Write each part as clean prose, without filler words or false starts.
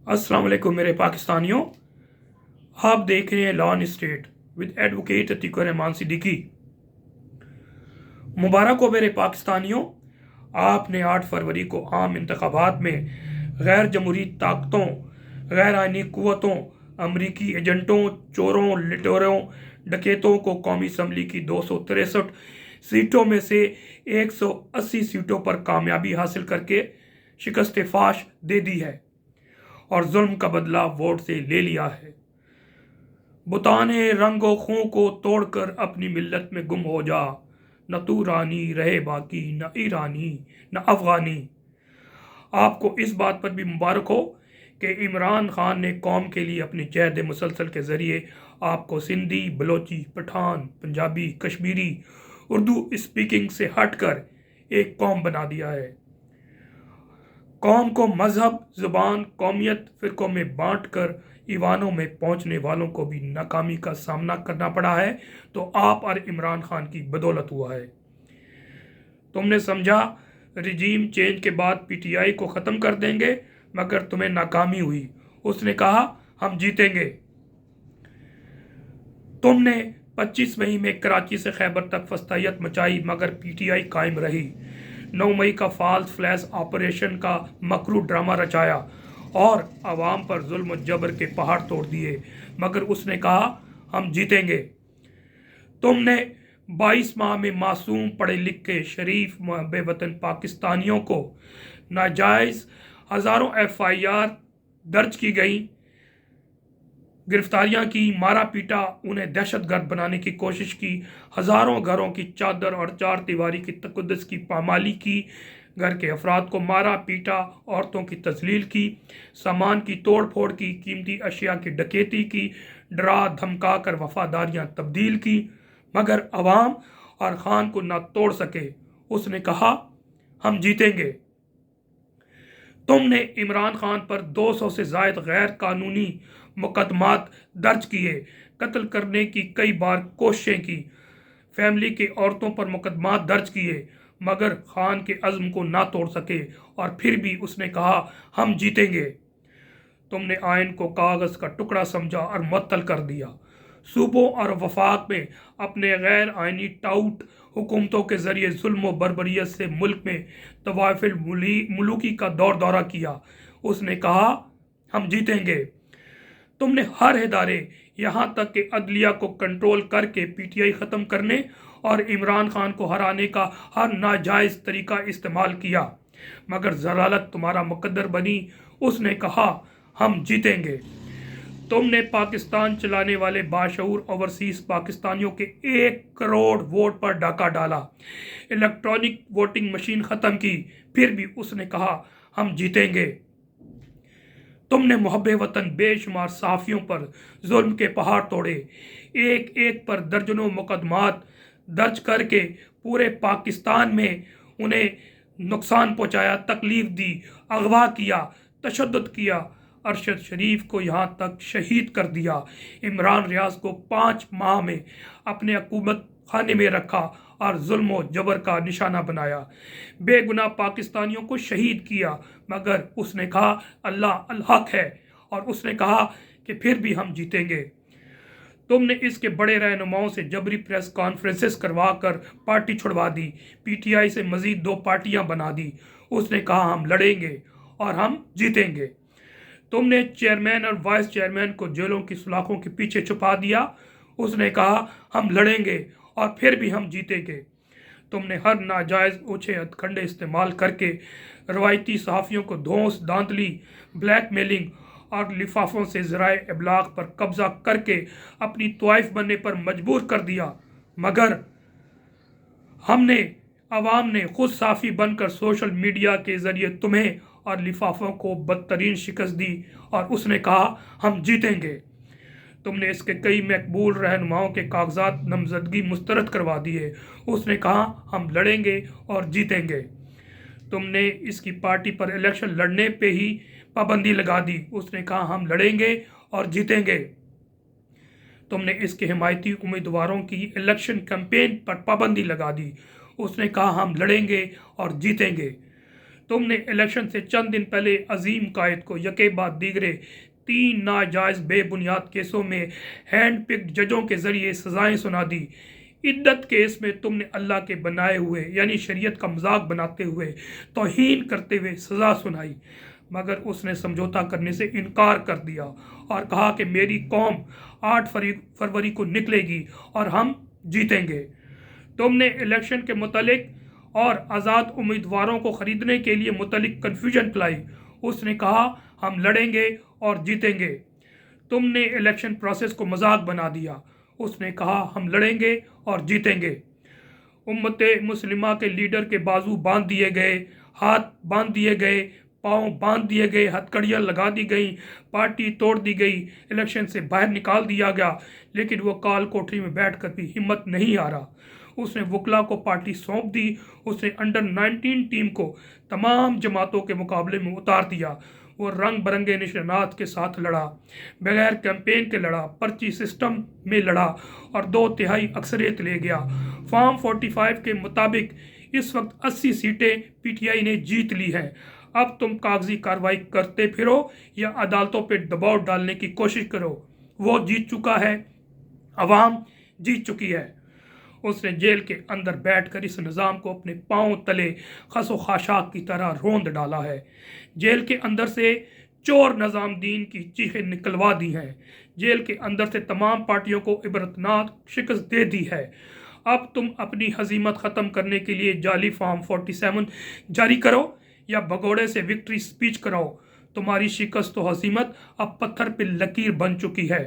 अस्सलाम वालेकुम मेरे पाकिस्तानियों। आप देख रहे हैं law and state with advocate Atiq Rehman Siddiqui. मुबारक हो मेरे पाकिस्तानियों। आपने 8 फरवरी को आम इंतखाबात में गैर जमहूरी ताकतों, गैर आइनी कुव्वतों, अमरीकी एजेंटों, चोरों, लुटेरों, डकैतों को कौमी असम्बली की 263 सीटों में से 180 सीटों पर कामयाबी हासिल करके शिकस्त फाश दे दी है और जुल्म का बदला वोट से ले लिया है। बुताने रंगो खूं को तोड़कर अपनी मिल्लत में गुम हो जा, न तू रानी रहे बाकी, न ईरानी न अफगानी। आपको इस बात पर भी मुबारक हो कि इमरान खान ने कौम के लिए अपनी जहद मुसलसल के ज़रिए आपको सिंधी, बलोची, पठान, पंजाबी, कश्मीरी, उर्दू स्पीकिंग से हटकर एक कौम बना दिया है। कौम को मजहब, ज़ुबान, कौमियत, फ़िरक़ों में बांट कर ईवानों में पहुंचने वालों को भी नाकामी का सामना करना पड़ा है, तो आप और इमरान खान की बदौलत हुआ है। तुमने समझा रिजीम चेंज के बाद पीटीआई को ख़त्म कर देंगे, मगर तुम्हें नाकामी हुई। उसने कहा हम जीतेंगे। तुमने 25 मई में कराची से खैबर तक फस्तायत मचाई, मगर पीटीआई कायम रही। 9 मई का फाल्स फ्लैश ऑपरेशन का मकरू ड्रामा रचाया और आवाम पर जुल्म जबर के पहाड़ तोड़ दिए, मगर उसने कहा हम जीतेंगे। तुमने 22 माह में मासूम पढ़े लिखे शरीफ मुहब्बे वतन पाकिस्तानियों को नाजायज़ हज़ारों FIR दर्ज की गई, गिरफ्तारियां की, मारा पीटा, उन्हें दहशतगर्द बनाने की कोशिश की, हज़ारों घरों की चादर और चार दीवारी की तक़द्दुस की पामाली की, घर के अफराद को मारा पीटा, औरतों की तजलील की, सामान की तोड़ फोड़ की, कीमती अशिया की डकैती की, डरा धमका कर वफादारियाँ तब्दील की, मगर अवाम और ख़ान को ना तोड़ सके। उसने कहा हम जीतेंगे। तुमने इमरान खान पर 200 से ज़ायद गैर कानूनी मुकदमात दर्ज किए, कत्ल करने की कई बार कोशिशें की, फैमिली के औरतों पर मुकदमात दर्ज किए, मगर खान के अज़्म को ना तोड़ सके और फिर भी उसने कहा हम जीतेंगे। तुमने आयन को कागज़ का टुकड़ा समझा और मुअत्तल कर दिया। सूबों और वफाक में अपने गैर आइनी टाउट हुकूमतों के ज़रिए जुल्म व बर्बरियत से मुल्क में तवाफ़ुल मुलूकी का दौरा किया। उसने कहा हम जीतेंगे। तुमने हर इदारे, यहाँ तक कि अदलिया को कंट्रोल करके पीटीआई ख़त्म करने और इमरान खान को हराने का हर नाजायज़ तरीका इस्तेमाल किया, मगर ज़लालत तुम्हारा मुकद्दर बनी। उसने कहा हम जीतेंगे। तुमने पाकिस्तान चलाने वाले बाशऊर ओवरसीज़ पाकिस्तानियों के 1 करोड़ वोट पर डाका डाला, इलेक्ट्रॉनिक वोटिंग मशीन ख़त्म की, फिर भी उसने कहा हम जीतेंगे। तुमने मुहब्बे वतन बेशुमार सहाफ़ियों पर जुल्म के पहाड़ तोड़े, एक एक पर दर्जनों मुकदमात दर्ज करके पूरे पाकिस्तान में उन्हें नुकसान पहुंचाया, तकलीफ दी, अगवा किया, तशद्दुद किया, अरशद शरीफ को यहाँ तक शहीद कर दिया। इमरान रियाज को 5 माह में अपने हुकूमत खाने में रखा और जुल्म व जबर का निशाना बनाया, बेगुनाह पाकिस्तानियों को शहीद किया, मगर उसने कहा अल्लाह अल हक है और उसने कहा कि फिर भी हम जीतेंगे। तुमने इसके बड़े रहनुमाओं से जबरी प्रेस कॉन्फ्रेंसेस करवा कर पार्टी छुड़वा दी, पीटीआई से मज़ीद 2 पार्टियां बना दी। उसने कहा हम लड़ेंगे और हम जीतेंगे। तुमने चेयरमैन और वाइस चेयरमैन को जेलों की सलाखों के पीछे छुपा दिया। उसने कहा हम लड़ेंगे और फिर भी हम जीतेंगे। तुमने हर नाजायज़ ऊँचे हथकंडे इस्तेमाल करके रवायती सहाफ़ियों को धौंस, धांधली, ब्लैकमेलिंग और लिफाफों से ज़राए इबलाग पर कब्ज़ा करके अपनी तवाइफ बनने पर मजबूर कर दिया, मगर हमने अवाम ने खुद साफ़ी बनकर सोशल मीडिया के ज़रिए तुम्हें और लिफाफों को बदतरीन शिकस्त दी और उसने कहा हम जीतेंगे। तुमने इसके कई मकबूल रहनुमाओं के कागजात नामजदगी मुस्तरद करवा दिए। उसने कहा हम लड़ेंगे और जीतेंगे। तुमने इसकी पार्टी पर इलेक्शन लड़ने पे ही पाबंदी लगा दी। उसने कहा हम लड़ेंगे और जीतेंगे। तुमने इसके हिमायती उम्मीदवारों की इलेक्शन कैंपेन पर पाबंदी लगा दी। उसने कहा हम लड़ेंगे और जीतेंगे। तुमने इलेक्शन से चंद दिन पहले अजीम कायद को यके बाद दीगरे 3 नाजायज़ बेबुनियाद केसों में हैंड पिक्ड जजों के ज़रिए सज़ाएं सुना दी। इद्दत केस में तुमने अल्लाह के बनाए हुए यानी शरीयत का मजाक बनाते हुए तौहीन करते हुए सज़ा सुनाई, मगर उसने समझौता करने से इनकार कर दिया और कहा कि मेरी कौम 8 फरवरी को निकलेगी और हम जीतेंगे। तुमने इलेक्शन के मुतालिक और आज़ाद उम्मीदवारों को ख़रीदने के लिए मुतालिक कन्फ्यूजन फैलाई। उसने कहा हम लड़ेंगे और जीतेंगे। तुमने इलेक्शन प्रोसेस को मजाक बना दिया। उसने कहा हम लड़ेंगे और जीतेंगे। उम्मत मुस्लिमा के लीडर के बाजू बांध दिए गए, हाथ बांध दिए गए, पाँव बांध दिए गए, हथकड़ियाँ लगा दी गई, पार्टी तोड़ दी गई, इलेक्शन से बाहर निकाल दिया गया, लेकिन वो काल कोठरी में बैठकर भी हिम्मत नहीं हारा। उसने वकला को पार्टी सौंप दी। उसने अंडर 19 टीम को तमाम जमातों के मुकाबले में उतार दिया। वो रंग बरंगे निशानात के साथ लड़ा, बगैर कैंपेन के लड़ा, पर्ची सिस्टम में लड़ा और 2/3 अक्सरियत ले गया। फॉर्म 45 के मुताबिक इस वक्त 80 सीटें पीटीआई ने जीत ली हैं। अब तुम कागजी कार्रवाई करते फिरो या अदालतों पर दबाव डालने की कोशिश करो। वो जीत चुका है, अवाम जीत चुकी है। उसने जेल के अंदर बैठकर इस निज़ाम को अपने पांव तले खसो खाशाक की तरह रोंद डाला है। जेल के अंदर से चोर निज़ामुद्दीन की चीखें निकलवा दी हैं। जेल के अंदर से तमाम पार्टियों को इबरतनाक शिकस्त दे दी है। अब तुम अपनी हजीमत ख़त्म करने के लिए जाली फॉर्म 47 जारी करो या भगोड़े से विक्ट्री स्पीच कराओ। तुम्हारी शिकस्त तो हजीमत अब पत्थर पर लकीर बन चुकी है।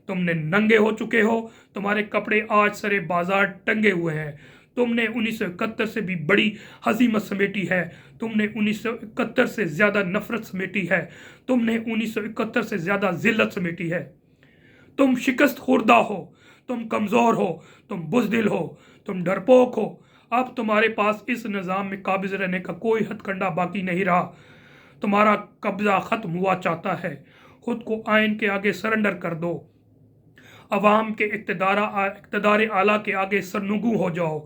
तुमने नंगे हो चुके हो, तुम्हारे कपड़े आज सरे बाजार टंगे हुए हैं। तुमने 1971 से भी बड़ी हजीमत समेटी है। तुमने 1971 से ज़्यादा नफरत समेटी है। तुमने 1971 से ज़्यादा जिल्लत समेटी है। तुम शिकस्त खुर्दा हो, तुम कमज़ोर हो, तुम बुज़दिल हो, तुम डरपोक हो। अब तुम्हारे पास इस निज़ाम में काबिज रहने का कोई हथकंडा बाकी नहीं रहा। तुम्हारा कब्ज़ा ख़त्म हुआ चाहता है। खुद को आइन के आगे सरेंडर कर दो। अवाम के इक़्तिदार आला के आगे सरनुगू हो जाओ।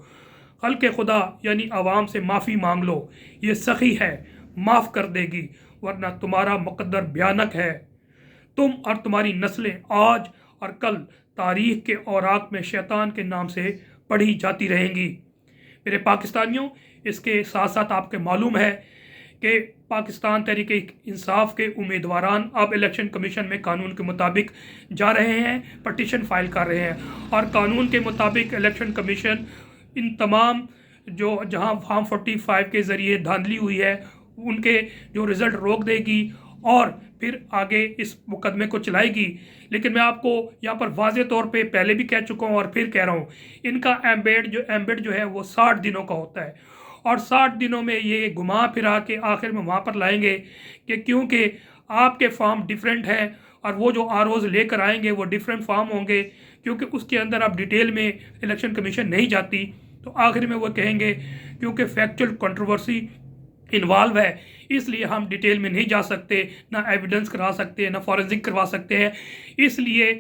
खल्क़े खुदा यानी अवाम से माफ़ी मांग लो। ये सखी है, माफ़ कर देगी, वरना तुम्हारा मुक़द्दर भयानक है। तुम और तुम्हारी नस्लें आज और कल तारीख़ के औराक में शैतान के नाम से पढ़ी जाती रहेंगी। मेरे पाकिस्तानियों, इसके साथ साथ आपके मालूम है कि पाकिस्तान तहरीक इंसाफ के उम्मीदवारान अब इलेक्शन कमीशन में कानून के मुताबिक जा रहे हैं, पटिशन फाइल कर रहे हैं और कानून के मुताबिक इलेक्शन कमीशन इन तमाम जो जहां फॉर्म 45 के ज़रिए धांधली हुई है उनके जो रिज़ल्ट रोक देगी और फिर आगे इस मुकदमे को चलाएगी। लेकिन मैं आपको यहाँ पर वाज़े तौर पे पहले भी कह चुका हूँ और फिर कह रहा हूँ, इनका एम्बेड जो है वो 60 दिनों का होता है और 60 दिनों में ये घुमा फिरा के आखिर में वहाँ पर लाएंगे कि क्योंकि आपके फॉर्म डिफरेंट हैं और वो जो आरओज़ लेकर आएंगे वो डिफरेंट फॉर्म होंगे, क्योंकि उसके अंदर आप डिटेल में इलेक्शन कमीशन नहीं जाती। तो आखिर में वो कहेंगे क्योंकि फैक्चुअल कंट्रोवर्सी इन्वॉल्व है इसलिए हम डिटेल में नहीं जा सकते, ना एविडेंस करा सकते, ना फॉरेंसिक करवा सकते हैं। इसलिए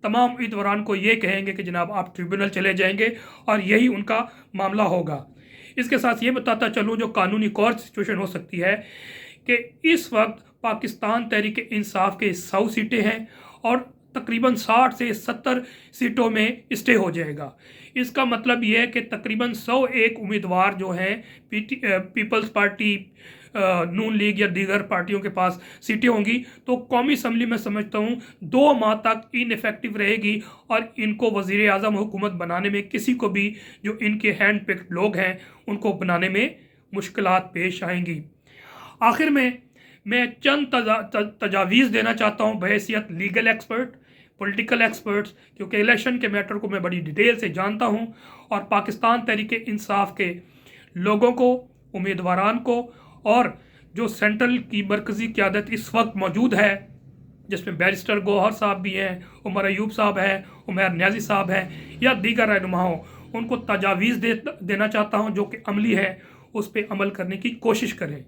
तमाम उम्मीदवारान को ये कहेंगे कि जनाब आप ट्रिब्यूनल चले जाएंगे और यही उनका मामला होगा। इसके साथ ये बताता चलूँ जो कानूनी कोर्ट सिचुएशन हो सकती है कि इस वक्त पाकिस्तान तहरीक इंसाफ के 100 सीटें हैं और तकरीबन 60 से 70 सीटों में स्टे हो जाएगा। इसका मतलब ये है कि तकरीबन 101 उम्मीदवार जो हैं पीपल्स पार्टी, नून लीग या दीगर पार्टियों के पास सीटें होंगी, तो कौमी असम्बली में समझता हूँ 2 माह तक इनफेक्टिव रहेगी और इनको वज़ीर आज़म हुकूमत बनाने में किसी को भी जो इनके हैंड पिक्ड लोग हैं उनको बनाने में मुश्किलात पेश आएंगी। आखिर में मैं चंद तजावीज़ देना चाहता हूँ बहैसियत लीगल एक्सपर्ट, पॉलिटिकल एक्सपर्ट्स, क्योंकि इलेक्शन के मैटर को मैं बड़ी डिटेल से जानता हूँ और पाकिस्तान तहरीक इंसाफ के लोगों को, उम्मीदवारान को और जो सेंट्रल की मरकज़ी क़यादत इस वक्त मौजूद है जिसमें बैरिस्टर गौहर साहब भी हैं, उमर अयूब साहब हैं, उमर न्याजी साहब हैं या दीगर रहनुमा हों, उनको तजावीज़ देना चाहता हूँ जो कि अमली है, उस पर अमल करने की कोशिश करें।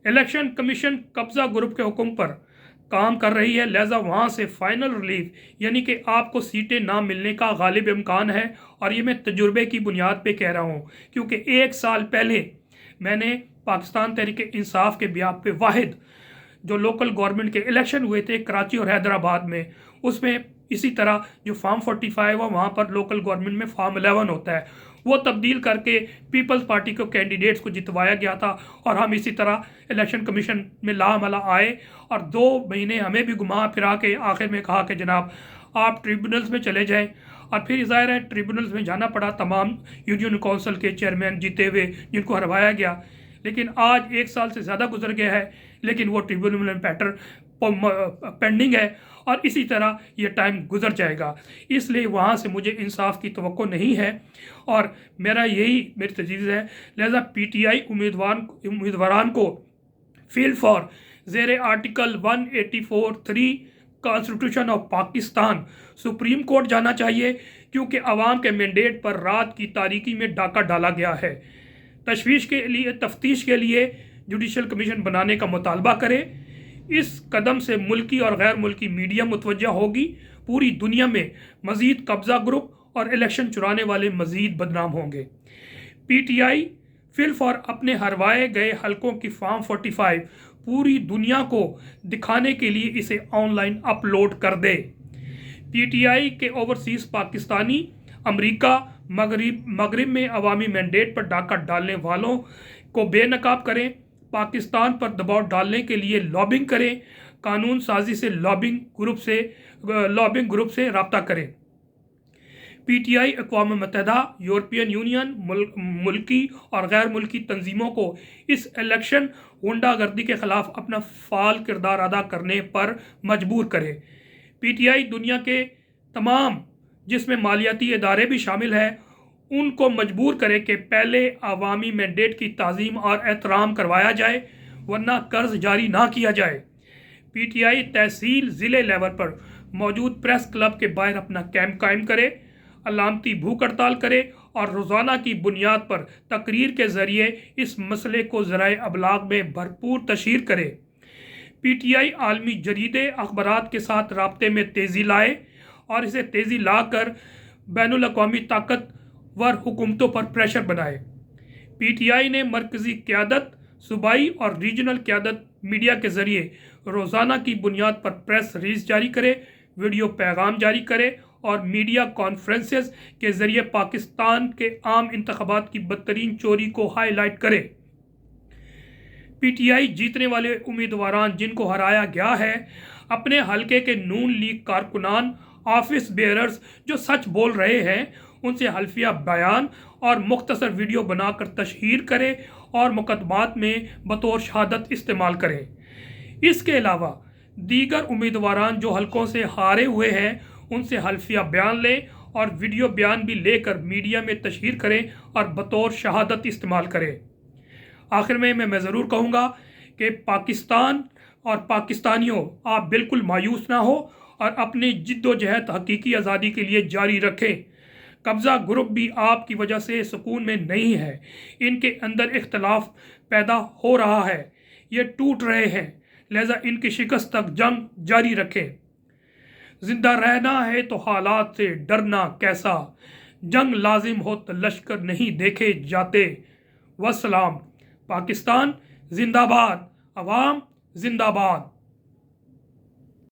इलेक्शन कमीशन कब्ज़ा ग्रुप के हुक्म पर काम कर रही है, लिहाजा वहाँ से फाइनल रिलीफ यानी कि आपको सीटें ना मिलने का गालिब इम्कान है। और ये मैं तजुर्बे की बुनियाद पे कह रहा हूँ क्योंकि 1 साल पहले मैंने पाकिस्तान तहरीक इंसाफ के बिहाफ पे वाहिद जो लोकल गवर्नमेंट के इलेक्शन हुए थे कराची और हैदराबाद में, उसमें इसी तरह जो फॉर्म 45 है वहाँ पर लोकल गवर्नमेंट में फॉर्म 11 होता है, वो तब्दील करके पीपल्स पार्टी को कैंडिडेट्स को जितवाया गया था। और हम इसी तरह इलेक्शन कमीशन में लामला आए और 2 महीने हमें भी घुमा फिरा के आखिर में कहा कि जनाब आप ट्रिब्यूनल्स में चले जाएं। और फिर ज़ाहिर है ट्रिब्यूनल्स में जाना पड़ा, तमाम यूनियन काउंसिल के चेयरमैन जीते हुए जिनको हरवाया गया। लेकिन आज 1 साल से ज़्यादा गुजर गया है, लेकिन वो ट्रिब्यूनल में मैटर पेंडिंग है और इसी तरह ये टाइम गुजर जाएगा। इसलिए वहाँ से मुझे इंसाफ की तवक्को नहीं है और मेरी तजवीज़ है। लिहाजा PTI उम्मीदवारान को फील फॉर ज़ेर article 184(3) constitution of Pakistan supreme court जाना चाहिए, क्योंकि अवाम के मैंडेट पर रात की तारीकी में डाका डाला गया है। तफ्तीश के लिए जुडिशल कमीशन बनाने का मुतालबा करें। इस कदम से मुल्की और गैर मुल्की मीडिया मुतवज्जा होगी। पूरी दुनिया में मज़ीद कब्ज़ा ग्रुप और इलेक्शन चुराने वाले मज़ीद बदनाम होंगे। PTI फिल फॉर अपने हरवाए गए हलकों की फॉर्म 45 पूरी दुनिया को दिखाने के लिए इसे ऑनलाइन अपलोड कर दे। PTI के ओवरसीज़ पाकिस्तानी अमेरिका मगरिब में अवामी मैंडेट पर डाका डालने वालों को बेनकाब करें, पाकिस्तान पर दबाव डालने के लिए लॉबिंग करें, कानून साजी से लॉबिंग ग्रुप से रब्ता करें। PTI अक़वाम मुत्तहिदा, यूरोपियन यूनियन, मुल्की और गैर मुल्की तंजीमों को इस इलेक्शन गुंडागर्दी के ख़िलाफ़ अपना फ़ाल किरदार अदा करने पर मजबूर करे। PTI दुनिया के तमाम जिसमें मालियाती इदारे भी शामिल हैं उनको मजबूर करे कि पहले अवामी मैंडेट की ताज़ीम और एहतराम करवाया जाए, वरना कर्ज जारी ना किया जाए। PTI तहसील ज़िले लेवल पर मौजूद प्रेस क्लब के बाहर अपना कैंप कायम करे, अलामती भूख हड़ताल करे और रोज़ाना की बुनियाद पर तकरीर के ज़रिए इस मसले को ज़राए अबलाग में भरपूर तशहीर करे। PTI आलमी जरीदे अखबारात के साथ राब्ते में तेज़ी लाए और इसे तेज़ी लाकर बैनुल अक़वामी ताकतवर हुकूमतों पर प्रेशर बनाए। PTI ने मरकज़ी क़यादत, सूबाई और रीजनल क़यादत मीडिया के ज़रिए रोज़ाना की बुनियाद पर प्रेस रिलीज़ जारी करे, वीडियो पैगाम जारी करे और मीडिया कॉन्फ्रेंसेस के ज़रिए पाकिस्तान के आम इंतखाबात की बदतरीन चोरी को हाईलाइट करे। PTI जीतने वाले उम्मीदवारान जिनको हराया गया है अपने हलके के नून लीग कारकुनान, ऑफिस बेयरर्स जो सच बोल रहे हैं उनसे हल्फिया बयान और मुख्तसर वीडियो बनाकर तशहीर करें और मुकदमात में बतौर शहादत इस्तेमाल करें। इसके अलावा दीगर उम्मीदवारान जो हलकों से हारे हुए हैं उनसे हल्फिया बयान लें और वीडियो बयान भी लेकर मीडिया में तशहीर करें और बतौर शहादत इस्तेमाल करें। आखिर में मैं ज़रूर कहूँगा कि पाकिस्तान और पाकिस्तानियों, आप बिल्कुल मायूस ना हो और अपनी जिद्दोजहद हकीकी आज़ादी के लिए जारी रखें। कब्ज़ा ग्रुप भी आपकी वजह से सुकून में नहीं है, इनके अंदर इख्तलाफ पैदा हो रहा है, ये टूट रहे हैं, लिहाजा इनकी शिकस्त तक जंग जारी रखें। जिंदा रहना है तो हालात से डरना कैसा, जंग लाजिम हो तो लश्कर नहीं देखे जाते। वस्सलाम। पाकिस्तान जिंदाबाद, अवाम जिंदाबाद।